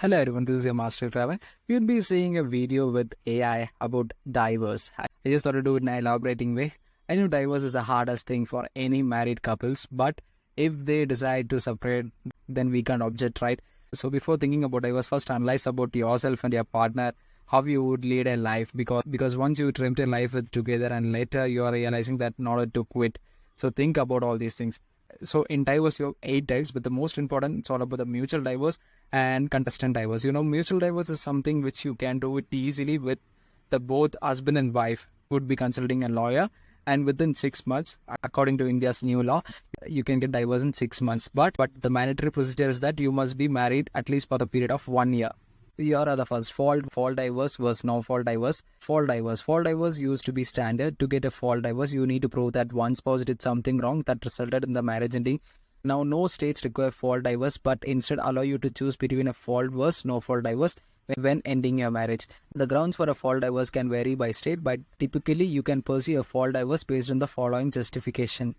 Hello everyone, this is your Master Travel. You'll be seeing a video with AI about divorce. I just thought to do it in an elaborating way. I know divorce is the hardest thing for any married couples, but if they decide to separate, then we can't object, right? So before thinking about divorce, first analyze about yourself and your partner, how you would lead a life, because once you trimmed a life with together and later you are realizing that in order to quit. So think about all these things. So in divorce, you have 8 types, but the most important, it's all about the mutual divorce and contestant divorce. Mutual divorce is something which you can do it easily with the both husband and wife would be consulting a lawyer, and within 6 months, according to India's new law, you can get divorce in 6 months. But the mandatory procedure is that you must be married at least for the period of 1 year. Here are the first fault divorce versus no fault divorce. Fault divorce used to be standard. To get a fault divorce, you need to prove that one spouse did something wrong that resulted in the marriage ending. Now, no states require fault divorce, but instead allow you to choose between a fault versus no fault divorce when ending your marriage. The grounds for a fault divorce can vary by state, but typically you can pursue a fault divorce based on the following justification.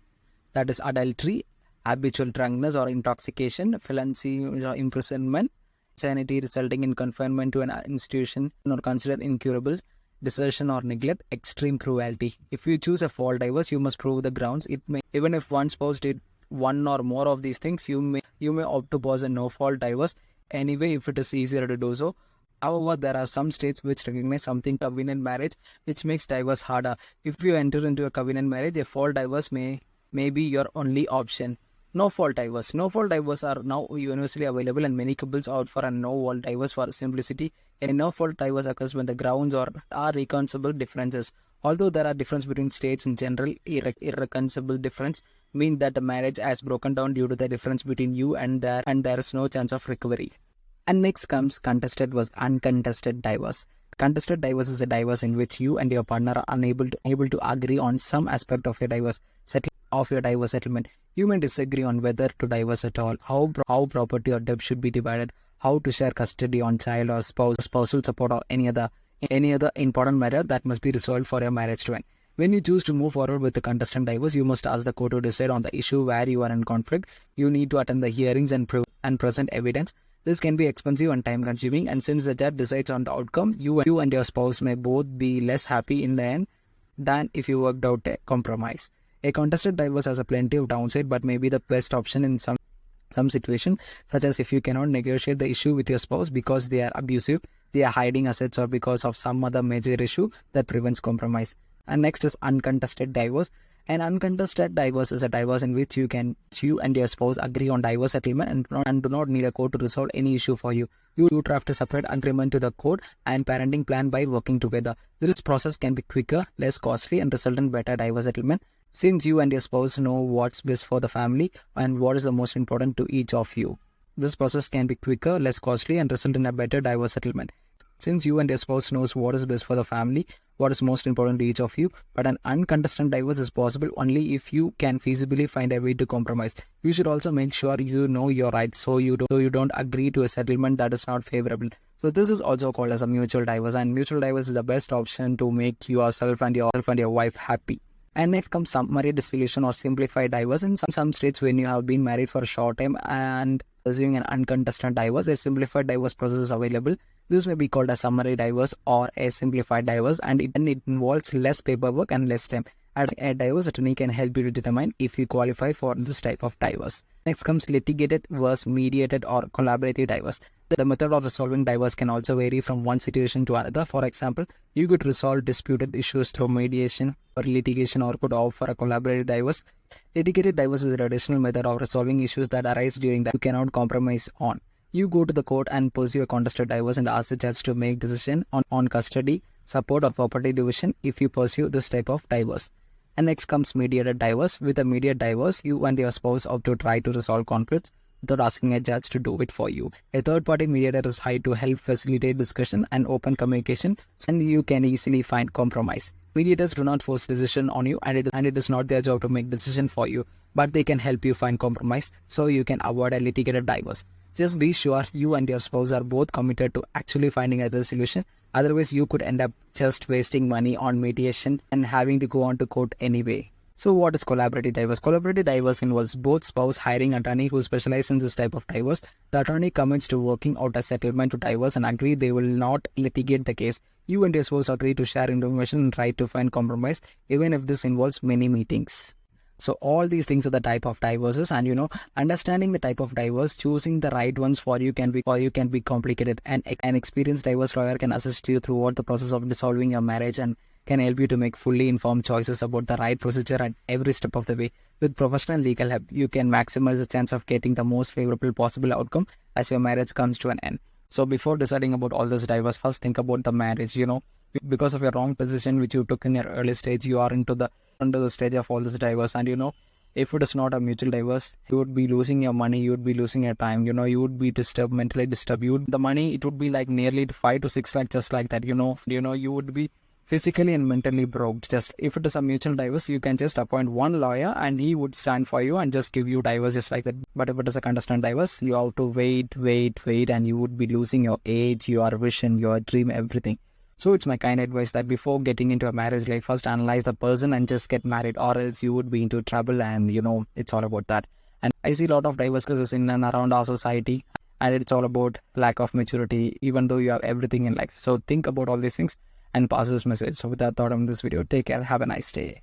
That is adultery, habitual drunkenness or intoxication, felony or imprisonment, insanity resulting in confinement to an institution or considered incurable, desertion or neglect, extreme cruelty. If you choose a fault divorce, you must prove the grounds. Even if one spouse did one or more of these things, you may opt to pause a no fault divorce anyway if it is easier to do so. However, there are some states which recognize something covenant marriage, which makes divorce harder. If you enter into a covenant marriage, a fault divorce may be your only option. No fault divorce. No fault divorce are now universally available, and many couples opt for a no fault divorce for simplicity. A no fault divorce occurs when the grounds are reconcilable differences. Although there are differences between states in general, irreconcilable difference mean that the marriage has broken down due to the difference between you and there is no chance of recovery. And next comes contested versus uncontested divorce. Contested divorce is a divorce in which you and your partner are unable to agree on some aspect of your divorce settlement. You may disagree on whether to divorce at all, how property or debt should be divided, how to share custody on child or spousal support, or any other important matter that must be resolved for your marriage to end. When you choose to move forward with the contestant divorce, you must ask the court to decide on the issue where you are in conflict. You need to attend the hearings and present evidence. This can be expensive and time consuming, and since the judge decides on the outcome, you and your spouse may both be less happy in the end than if you worked out a compromise. A contested divorce has a plenty of downside, but may be the best option in some situation, such as if you cannot negotiate the issue with your spouse because they are abusive, they are hiding assets, or because of some other major issue that prevents compromise. And next is uncontested divorce. An uncontested divorce is a divorce in which you and your spouse agree on divorce settlement and do not need a court to resolve any issue for you. You draft a separate agreement to the court and parenting plan by working together. This process can be quicker, less costly, and result in better divorce settlement, since you and your spouse know what's best for the family and what is the most important to each of you. This process can be quicker, less costly, and result in a better divorce settlement, since you and your spouse knows what is best for the family, what is most important to each of you. But an uncontested divorce is possible only if you can feasibly find a way to compromise. You should also make sure you know your rights, so you don't agree to a settlement that is not favorable. So this is also called as a mutual divorce, and mutual divorce is the best option to make yourself and your wife happy. And next comes summary dissolution or simplified divorce. In some states, when you have been married for a short time and pursuing an uncontested divorce, a simplified divorce process is available. This may be called a summary divorce or a simplified divorce, and it involves less paperwork and less time. A divorce attorney can help you to determine if you qualify for this type of divorce. Next comes litigated versus mediated or collaborative divorce. The method of resolving divorce can also vary from one situation to another. For example, you could resolve disputed issues through mediation or litigation, or could opt for a collaborative divorce. Litigated divorce is a traditional method of resolving issues that arise during that you cannot compromise on. You go to the court and pursue a contested divorce and ask the judge to make decision on custody, support, or property division if you pursue this type of divorce. And next comes mediated divorce. With a mediated divorce, you and your spouse opt to try to resolve conflicts without asking a judge to do it for you. A third-party mediator is hired to help facilitate discussion and open communication, and you can easily find compromise. Mediators do not force decision on you, and it is not their job to make decision for you, but they can help you find compromise so you can avoid a litigated divorce. Just be sure you and your spouse are both committed to actually finding a resolution. Otherwise, you could end up just wasting money on mediation and having to go on to court anyway. So what is collaborative divorce? Collaborative divorce involves both spouse hiring attorney who specialize in this type of divorce. The attorney commits to working out a settlement to divorce and agree they will not litigate the case. You and your spouse agree to share information and try to find compromise, even if this involves many meetings. So all these things are the type of divorces, and understanding the type of divorce, choosing the right ones for you can be complicated. And an experienced divorce lawyer can assist you throughout the process of dissolving your marriage and can help you to make fully informed choices about the right procedure at every step of the way. With professional legal help, you can maximize the chance of getting the most favorable possible outcome as your marriage comes to an end. So before deciding about all this divorce, first think about the marriage. Because of your wrong position which you took in your early stage, you are under the stage of all this divorce. And if it is not a mutual divorce, you would be losing your money, you would be losing your time, you would be disturbed, mentally disturbed. The money, it would be like nearly 5 to 6 lakh, just like that. You would be physically and mentally broke. Just if it is a mutual divorce, you can just appoint one lawyer and he would stand for you and just give you divorce just like that. But if it is a contestant divorce, you have to wait, and you would be losing your age, your vision, your dream, everything. So it's my kind advice that before getting into a marriage life, first analyze the person and just get married, or else you would be into trouble. And it's all about that. And I see a lot of divorce cases in and around our society, and it's all about lack of maturity, even though you have everything in life. So think about all these things and pass this message. So with that thought on this video, take care, have a nice day.